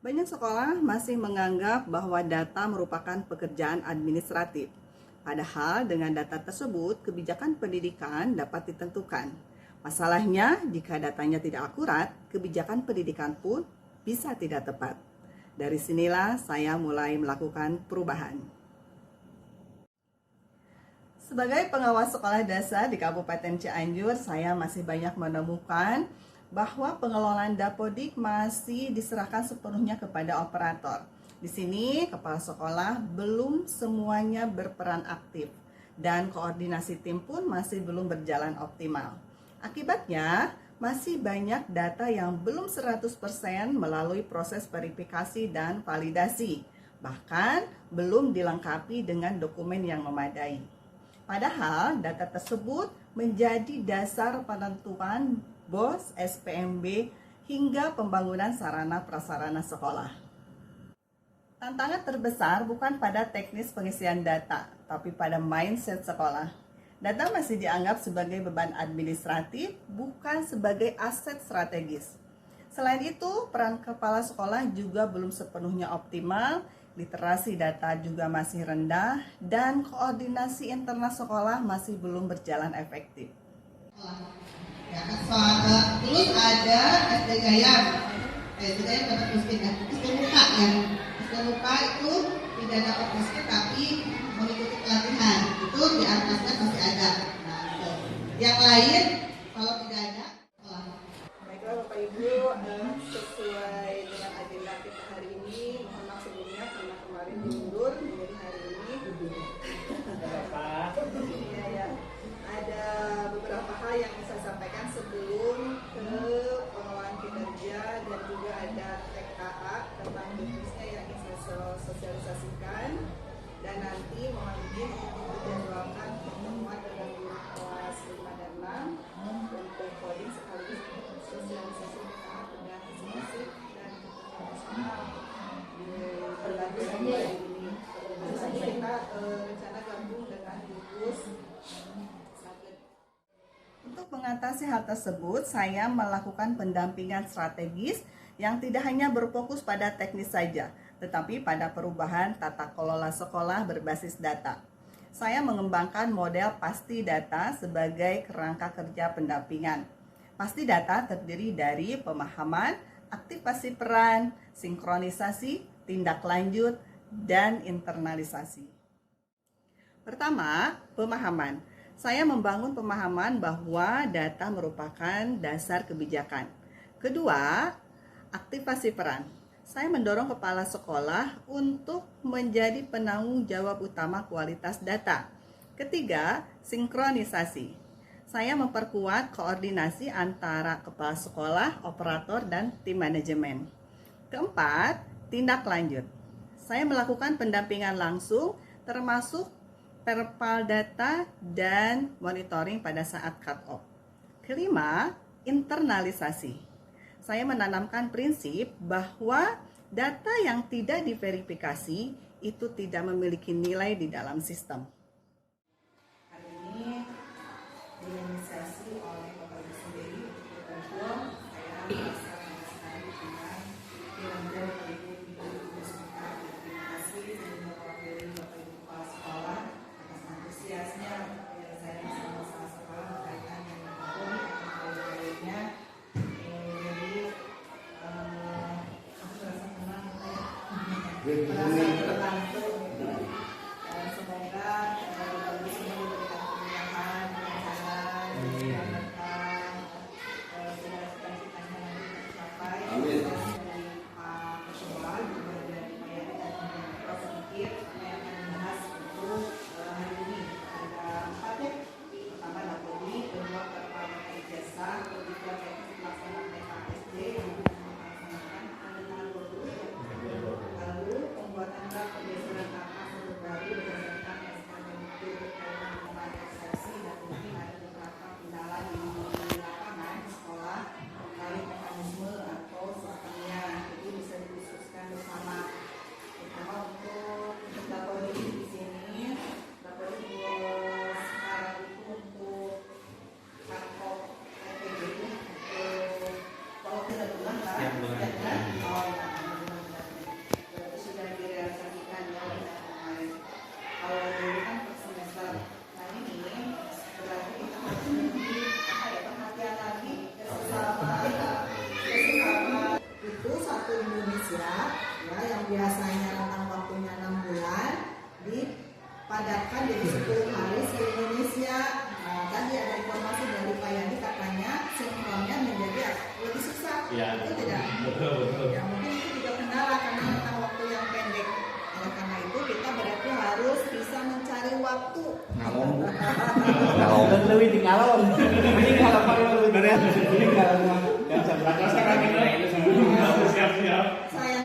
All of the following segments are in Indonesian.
Banyak sekolah masih menganggap bahwa data merupakan pekerjaan administratif. Padahal dengan data tersebut, kebijakan pendidikan dapat ditentukan. Masalahnya, jika datanya tidak akurat, kebijakan pendidikan pun bisa tidak tepat. Dari sinilah saya mulai melakukan perubahan. Sebagai pengawas sekolah dasar di Kabupaten Cianjur, saya masih banyak menemukan bahwa pengelolaan Dapodik masih diserahkan sepenuhnya kepada operator. Di sini, kepala sekolah belum semuanya berperan aktif dan koordinasi tim pun masih belum berjalan optimal. Akibatnya, masih banyak data yang belum 100% melalui proses verifikasi dan validasi, bahkan belum dilengkapi dengan dokumen yang memadai. Padahal data tersebut menjadi dasar penentuan BOS, SPMB, hingga pembangunan sarana prasarana sekolah. Tantangan terbesar bukan pada teknis pengisian data, tapi pada mindset sekolah. Data masih dianggap sebagai beban administratif, bukan sebagai aset strategis. Selain itu, peran kepala sekolah juga belum sepenuhnya optimal, literasi data juga masih rendah, dan koordinasi internal sekolah masih belum berjalan efektif. Ya, terus ada SD Gayam. SD Gayam dapat miskin ya. SD Muka ya. SD Muka itu tidak dapat miskin tapi mengikuti pelatihan. Itu di atasnya masih ada. Nah, itu. Yang lain kalau tidak ada. Baiklah Bapak Ibu, sesuai dengan agenda kita hari ini, mohon maaf sebelumnya karena kemarin diundur menjadi hari ini. Iya ya, ada beberapa hal yang saya sampaikan sebelum ke pengelolaan kinerja dan juga ada TKA tentang bisnisnya yang ingin saya sosialisasikan, dan nanti mohon izin untuk dijadwalkan pertemuan dengan guru kelas 5 dan 6 untuk coding sekaligus sosialisasi dengan visi dan profesional di berbagai lomba ini. Terus kita rencana gabung dengan gugus. Untuk mengatasi hal tersebut, saya melakukan pendampingan strategis yang tidak hanya berfokus pada teknis saja, tetapi pada perubahan tata kelola sekolah berbasis data. Saya mengembangkan model pasti data sebagai kerangka kerja pendampingan. Pasti data terdiri dari pemahaman, aktivasi peran, sinkronisasi, tindak lanjut, dan internalisasi. Pertama, pemahaman. Saya membangun pemahaman bahwa data merupakan dasar kebijakan. Kedua, aktivasi peran. Saya mendorong kepala sekolah untuk menjadi penanggung jawab utama kualitas data. Ketiga, sinkronisasi. Saya memperkuat koordinasi antara kepala sekolah, operator, dan tim manajemen. Keempat, tindak lanjut. Saya melakukan pendampingan langsung termasuk perpal data dan monitoring pada saat cut-off. Kelima, internalisasi. Saya menanamkan prinsip bahwa data yang tidak diverifikasi itu tidak memiliki nilai di dalam sistem. Hari ini diinisiasi oleh Bapak Ibu sendiri, tentu saya merasa sekali dengan kinerja Bapak Ibu di gugus sekolah. Terima kasih sehingga mewakili Bapak Ibu kepala sekolah atas antusiasnya yang saya bisa bersama sekolah berkaitan dengan Dapodik atau lainnya. Jadi aku merasa tenang ya, merasa terbantu gitu. Semoga Bapak Ibu semua diberikan kemudahan, kelancaran, dan berkah, segala cita-citanya nanti tercapai. Dari Pak Ketua juga dari Pak Yadi dan Prof sedikit apa yang akan dibahas untuk hari ini. Ada 4 ya. Pertama Dapodik, kedua pertama ijazah, ketiga teknis pelaksanaan TKSD yang akan dilaksanakan, lalu pembuatan draft pergeseran Indonesia ya, yang biasanya rentang waktunya 6 bulan dipadatkan jadi 10 hari se-Indonesia. Tadi ada informasi dari Pak Yani katanya sinkronnya menjadi lebih susah. Ya, Itu tidak? betul. Ya, mungkin itu juga kendala karena rentang waktu yang pendek. Oleh karena itu kita berarti harus bisa mencari waktu. Ngalong. Lebih di ngalong. Ini kalau pakai ini kalau Dan sebelah rasakan kita itu siap. Saya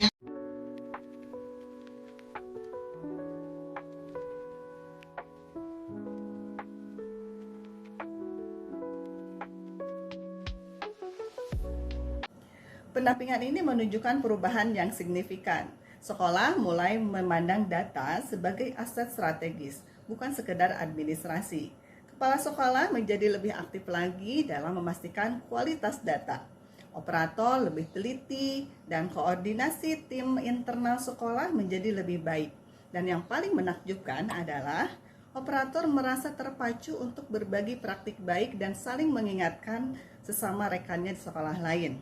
Pendampingan ini menunjukkan perubahan yang signifikan. Sekolah mulai memandang data sebagai aset strategis, bukan sekedar administrasi. Kepala sekolah menjadi lebih aktif lagi dalam memastikan kualitas data. Operator lebih teliti dan koordinasi tim internal sekolah menjadi lebih baik. Dan yang paling menakjubkan adalah operator merasa terpacu untuk berbagi praktik baik dan saling mengingatkan sesama rekannya di sekolah lain.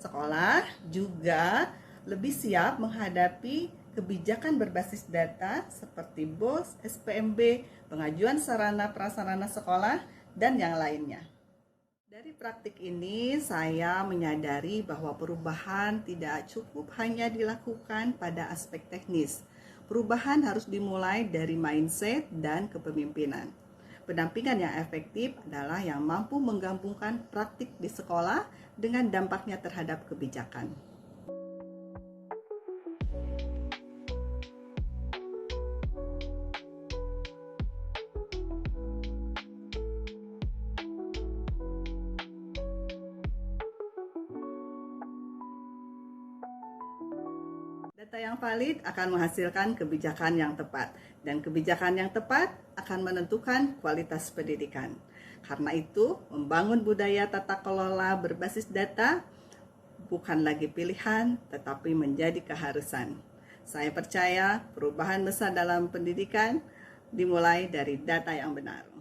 Sekolah juga lebih siap menghadapi kebijakan berbasis data seperti BOS, SPMB, pengajuan sarana prasarana sekolah, dan yang lainnya. Dari praktik ini, saya menyadari bahwa perubahan tidak cukup hanya dilakukan pada aspek teknis. Perubahan harus dimulai dari mindset dan kepemimpinan. Pendampingan yang efektif adalah yang mampu menggabungkan praktik di sekolah dengan dampaknya terhadap kebijakan. Data yang valid akan menghasilkan kebijakan yang tepat, dan kebijakan yang tepat akan menentukan kualitas pendidikan. Karena itu, membangun budaya tata kelola berbasis data bukan lagi pilihan, tetapi menjadi keharusan. Saya percaya perubahan besar dalam pendidikan dimulai dari data yang benar.